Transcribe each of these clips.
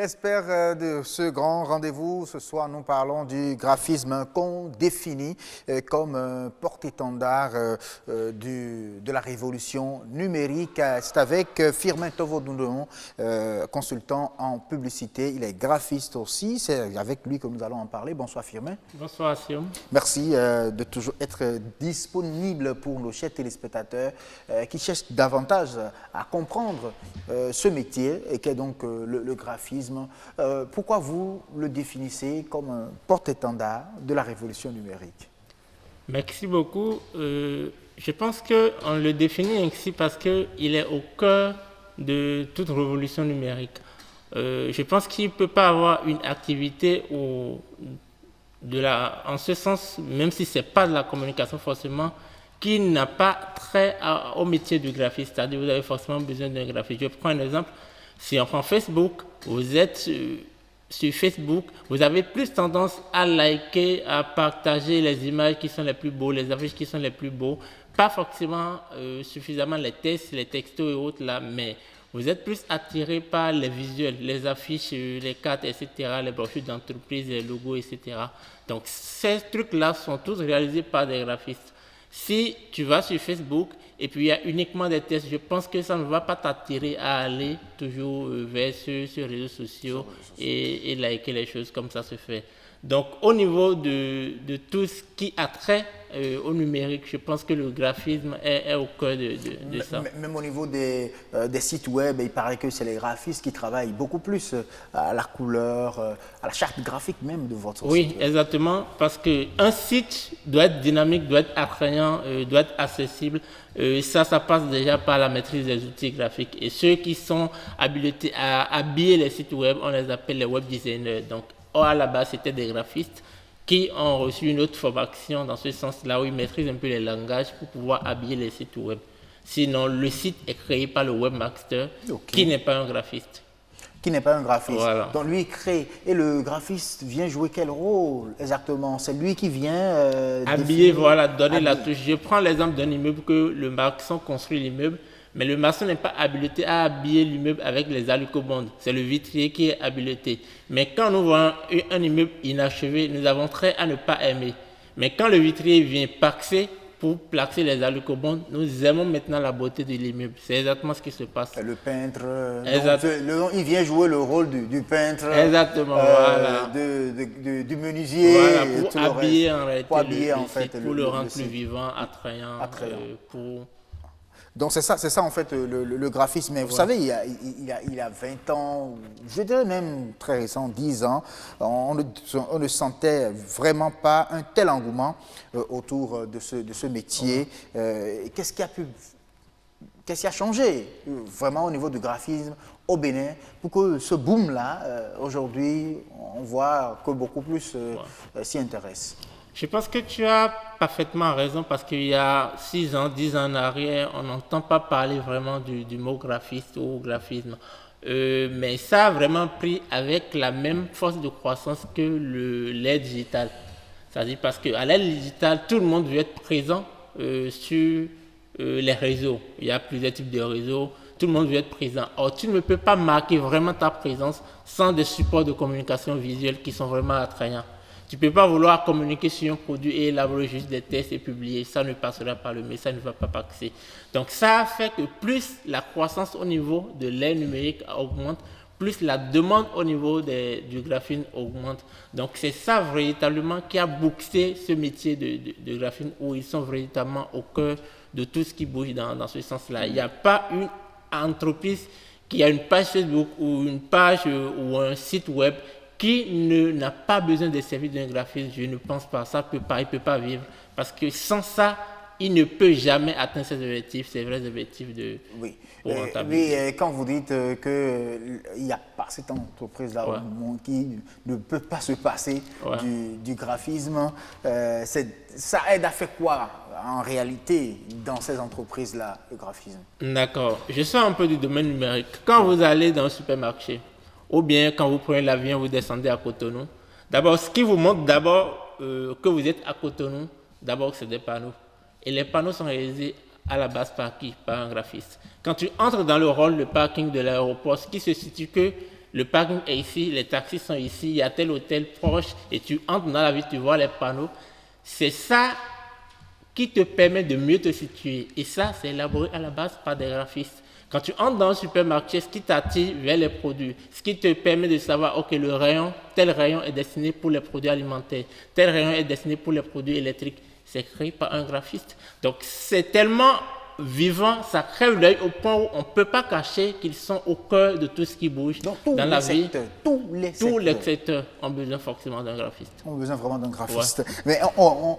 L'espère de ce grand rendez-vous, ce soir nous parlons du graphisme qu'on définit comme porte-étendard de la révolution numérique. C'est avec Firmin Tovodounon, consultant en publicité. Il est graphiste aussi, c'est avec lui que nous allons en parler. Bonsoir Firmin. Bonsoir Siom. Merci de toujours être disponible pour nos chers téléspectateurs qui cherchent davantage à comprendre ce métier et qu'est donc le graphisme. Pourquoi vous le définissez comme un porte-étendard de la révolution numérique? Merci beaucoup. Je pense qu'on le définit ainsi parce qu'il est au cœur de toute révolution numérique. Je pense qu'il ne peut pas avoir une activité en ce sens, même si ce n'est pas de la communication forcément, qui n'a pas trait au métier du graphiste. C'est-à-dire que vous avez forcément besoin d'un graphiste. Je prends un exemple. Si on prend Facebook, vous êtes sur Facebook, vous avez plus tendance à liker, à partager les images qui sont les plus beaux, les affiches qui sont les plus beaux. Pas forcément suffisamment les textes, les textos et autres là, mais vous êtes plus attiré par les visuels, les affiches, les cartes, etc., les brochures d'entreprise, les logos, etc. Donc ces trucs-là sont tous réalisés par des graphistes. Si tu vas sur Facebook et puis il y a uniquement des tests, je pense que ça ne va pas t'attirer à aller toujours vers ces réseaux sociaux et liker les choses comme ça se fait. Donc au niveau de tout ce qui a trait au numérique, je pense que le graphisme est au cœur de ça. Même au niveau des sites web, il paraît que c'est les graphistes qui travaillent beaucoup plus à la couleur, à la charte graphique même de votre site. Oui, exactement, parce qu'un site doit être dynamique, doit être attrayant, doit être accessible. Ça passe déjà par la maîtrise des outils graphiques. Et ceux qui sont habilités à habiller les sites web, on les appelle les web designers. Donc, à la base, c'était des graphistes qui ont reçu une autre formation dans ce sens-là, où ils maîtrisent un peu les langages pour pouvoir habiller les sites web. Sinon, le site est créé par le webmaster, qui n'est pas un graphiste. Qui n'est pas un graphiste. Voilà. Donc lui, il crée. Et le graphiste vient jouer quel rôle exactement? C'est lui qui vient habiller, voilà, donner la touche. Je prends l'exemple d'un immeuble que le maçon construit l'immeuble, mais le maçon n'est pas habilité à habiller l'immeuble avec les alucobondes. C'est le vitrier qui est habilité. Mais quand nous voyons un immeuble inachevé, nous avons trait à ne pas aimer. Mais quand le vitrier vient paxer pour placer les alucobondes, nous aimons maintenant la beauté de l'immeuble. C'est exactement ce qui se passe. Le peintre, il vient jouer le rôle du peintre, exactement, voilà. du menuisier, voilà, pour habiller en réalité pour habiller en fait pour le rendre plus vivant, attrayant. Donc c'est ça en fait le graphisme. Mais vous savez, il y a 20 ans, je dirais même très récent, 10 ans, on ne sentait vraiment pas un tel engouement autour de ce métier. Qu'est-ce qui a changé vraiment au niveau du graphisme au Bénin pour que ce boom-là, aujourd'hui, on voit que beaucoup plus s'y intéressent? Je pense que tu as parfaitement raison parce qu'il y a 6 ans, 10 ans en arrière, on n'entend pas parler vraiment du mot graphiste ou graphisme. Mais ça a vraiment pris avec la même force de croissance que l'ère digitale. C'est-à-dire parce qu'à l'ère digitale, tout le monde veut être présent sur les réseaux. Il y a plusieurs types de réseaux. Tout le monde veut être présent. Or, tu ne peux pas marquer vraiment ta présence sans des supports de communication visuelle qui sont vraiment attrayants. Tu ne peux pas vouloir communiquer sur un produit et élaborer juste des tests et publier. Ça ne passera pas le message, ne va pas passer. Donc ça a fait que plus la croissance au niveau de l'ère numérique augmente, plus la demande au niveau du graphisme augmente. Donc c'est ça véritablement qui a boosté ce métier de graphisme où ils sont véritablement au cœur de tout ce qui bouge dans ce sens-là. Il n'y a pas une entreprise qui a une page Facebook ou une page ou un site web qui n'a pas besoin des services d'un graphiste, je ne pense pas. Ça il ne peut pas vivre. Parce que sans ça, il ne peut jamais atteindre ses objectifs, ses vrais objectifs de rentabilité. Oui, quand vous dites qu'il n'y a pas cette entreprise-là qui ne peut pas se passer du graphisme, ça aide à faire quoi en réalité dans ces entreprises-là, le graphisme? D'accord. Je sors un peu du domaine numérique. Quand vous allez dans un supermarché, ou bien quand vous prenez l'avion, vous descendez à Cotonou. D'abord, ce qui vous montre d'abord que vous êtes à Cotonou, d'abord c'est des panneaux. Et les panneaux sont réalisés à la base par qui? Par un graphiste. Quand tu entres dans le rôle de parking de l'aéroport, ce qui se situe que le parking est ici, les taxis sont ici, il y a tel hôtel proche, et tu entres dans la ville, tu vois les panneaux. C'est ça qui te permet de mieux te situer. Et ça, c'est élaboré à la base par des graphistes. Quand tu entres dans un supermarché, ce qui t'attire vers les produits, ce qui te permet de savoir, ok, tel rayon est destiné pour les produits alimentaires, tel rayon est destiné pour les produits électriques, c'est créé par un graphiste. Donc, c'est tellement vivant, ça crève l'œil au point où on ne peut pas cacher qu'ils sont au cœur de tout ce qui bouge dans la vie. Tous les secteurs ont besoin forcément d'un graphiste. On a besoin vraiment d'un graphiste. Ouais. Mais on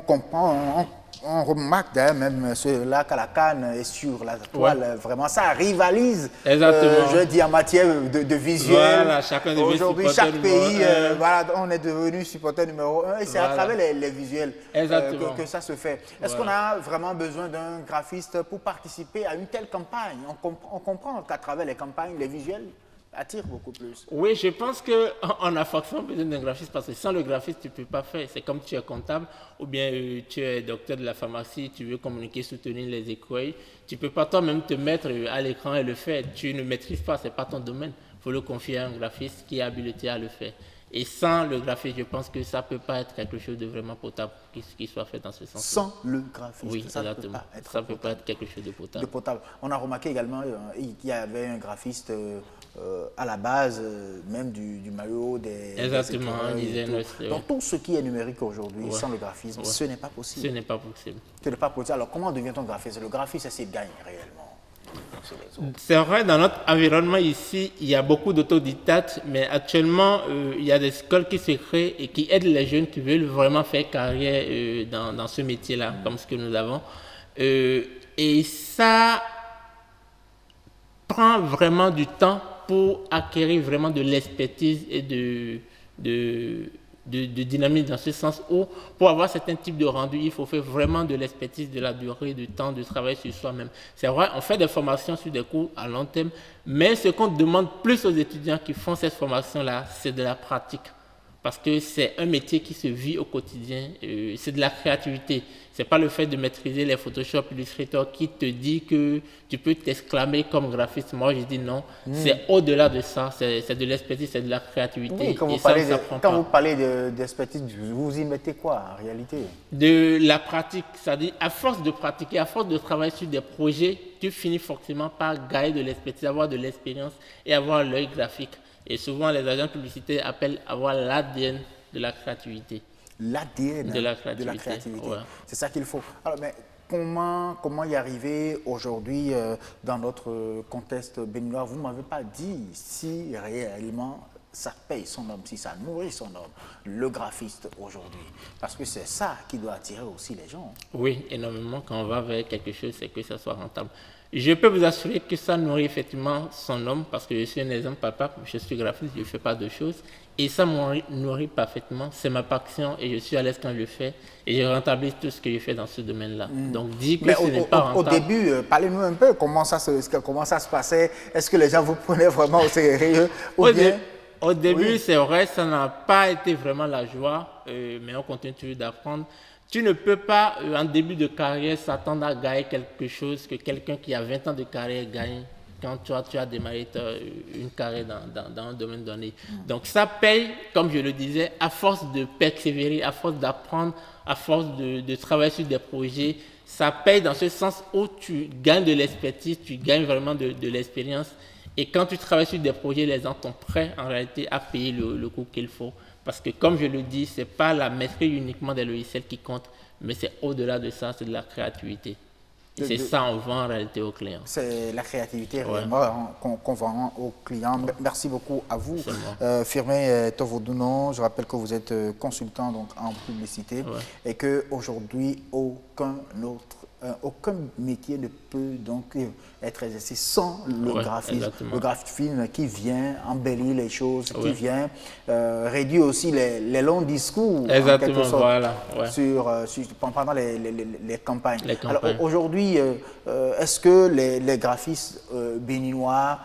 comprend, on remarque d'ailleurs même ceux-là qu'à la Cannes et sur la toile, vraiment ça rivalise. Exactement. Je dis en matière de visuel. Voilà, chacun aujourd'hui, chaque pays, voilà, on est devenu supporter numéro 1 et c'est à travers les visuels que ça se fait. Est-ce qu'on a vraiment besoin d'un graphiste pour participer à une telle campagne? On comprend qu'à travers les campagnes, les visuels attire beaucoup plus. Oui, je pense qu'on a forcément besoin d'un graphiste parce que sans le graphiste, tu ne peux pas faire. C'est comme tu es comptable ou bien tu es docteur de la pharmacie, tu veux communiquer, soutenir les écueils. Tu ne peux pas toi-même te mettre à l'écran et le faire. Tu ne maîtrises pas, ce n'est pas ton domaine. Il faut le confier à un graphiste qui est habilité à le faire. Et sans le graphiste, je pense que ça ne peut pas être quelque chose de vraiment potable qui soit fait dans ce sens. Sans le graphiste, oui, exactement. Ça ne peut pas être quelque chose de potable. On a remarqué également qu'il y avait un graphiste à la base, même du maillot, des exactement, donc tout ce qui est numérique aujourd'hui, sans le graphisme, ce n'est pas possible. Ce n'est pas possible. Ce n'est pas possible. Alors comment devient-on graphiste? Le graphiste, c'est gagne réellement. C'est vrai, dans notre environnement ici, il y a beaucoup d'autodidactes, mais actuellement, il y a des écoles qui se créent et qui aident les jeunes qui veulent vraiment faire carrière dans ce métier-là, comme ce que nous avons. Et ça prend vraiment du temps pour acquérir vraiment de l'expertise et de dynamisme dans ce sens où, pour avoir certains types de rendus, il faut faire vraiment de l'expertise, de la durée, du temps, de travail sur soi-même. C'est vrai, on fait des formations sur des cours à long terme, mais ce qu'on demande plus aux étudiants qui font cette formation-là, c'est de la pratique. Parce que c'est un métier qui se vit au quotidien, c'est de la créativité. Ce n'est pas le fait de maîtriser les Photoshop, Illustrator qui te dit que tu peux t'exclamer comme graphiste. Moi, je dis non. C'est au-delà de ça. C'est de l'expertise, c'est de la créativité. Oui, quand vous parlez d'expertise, vous y mettez quoi en réalité? De la pratique. C'est-à-dire, à force de pratiquer, à force de travailler sur des projets, tu finis forcément par gagner de l'expertise, avoir de l'expérience et avoir l'œil graphique. Et souvent, les agents publicitaires appellent avoir l'ADN de la créativité. L'ADN de la créativité. Ouais. C'est ça qu'il faut. Alors, mais comment y arriver aujourd'hui dans notre contexte béninois? Vous ne m'avez pas dit si réellement ça paye son homme, si ça nourrit son homme, le graphiste aujourd'hui. Parce que c'est ça qui doit attirer aussi les gens. Oui, énormément. Quand on va vers quelque chose, c'est que ça soit rentable. Je peux vous assurer que ça nourrit effectivement son homme parce que je suis un exemple papa, je suis graphiste, je ne fais pas de choses et ça me nourrit parfaitement. C'est ma passion et je suis à l'aise quand je le fais et je rentabilise tout ce que je fais dans ce domaine-là. Donc, dis que ce n'est pas rentable. Au début, parlez-nous un peu comment ça se passait. Est-ce que les gens vous prenaient vraiment au sérieux Au début, c'est vrai, ça n'a pas été vraiment la joie, mais on continue toujours d'apprendre. Tu ne peux pas, en début de carrière, s'attendre à gagner quelque chose que quelqu'un qui a 20 ans de carrière gagne quand tu as démarré une carrière dans un domaine donné. Donc ça paye, comme je le disais, à force de persévérer, à force d'apprendre, à force de travailler sur des projets. Ça paye dans ce sens où tu gagnes de l'expertise, tu gagnes vraiment de l'expérience. Et quand tu travailles sur des projets, les gens sont prêts en réalité à payer le coût qu'il faut. Parce que comme je le dis, ce n'est pas la maîtrise uniquement des logiciels qui compte, mais c'est au-delà de ça, c'est de la créativité. Et c'est ça qu'on vend en réalité aux clients. C'est la créativité réellement qu'on vend aux clients. Merci beaucoup à vous. Firmin Tovodounon, je rappelle que vous êtes consultant donc, en publicité et qu'aujourd'hui, aucun métier ne peut donc être exercé sans le graphisme. Le graphisme qui vient embellir les choses, qui vient réduire aussi les longs discours en quelque sorte, pendant les campagnes. Alors aujourd'hui, est-ce que les graphistes béninois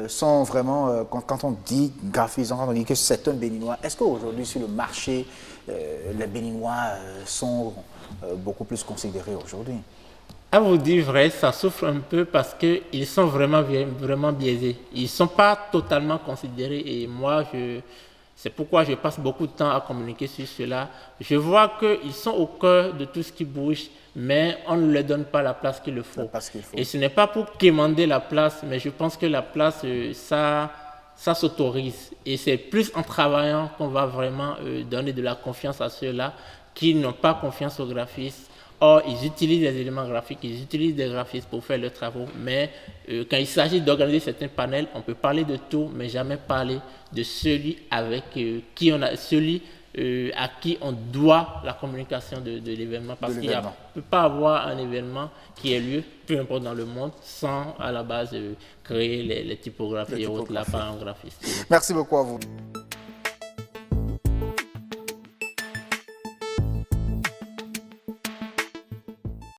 sont vraiment, quand on dit graphisme, quand on dit que c'est un béninois, est-ce qu'aujourd'hui sur le marché, les béninois sont beaucoup plus considérés aujourd'hui? À vous dire vrai, ça souffre un peu parce qu'ils sont vraiment biaisés. Ils ne sont pas totalement considérés et moi, c'est pourquoi je passe beaucoup de temps à communiquer sur cela. Je vois qu'ils sont au cœur de tout ce qui bouge, mais on ne leur donne pas la place qu'il le faut. Et ce n'est pas pour quémander la place, mais je pense que la place, ça s'autorise. Et c'est plus en travaillant qu'on va vraiment donner de la confiance à ceux-là qui n'ont pas confiance aux graphistes. Or, ils utilisent des éléments graphiques, ils utilisent des graphistes pour faire leurs travaux, mais quand il s'agit d'organiser certains panels, on peut parler de tout, mais jamais parler de celui avec celui à qui on doit la communication de l'événement. Parce qu'il ne peut pas avoir un événement qui ait lieu, peu importe dans le monde, sans à la base créer les typographies et autres là par un graphiste. Merci beaucoup à vous.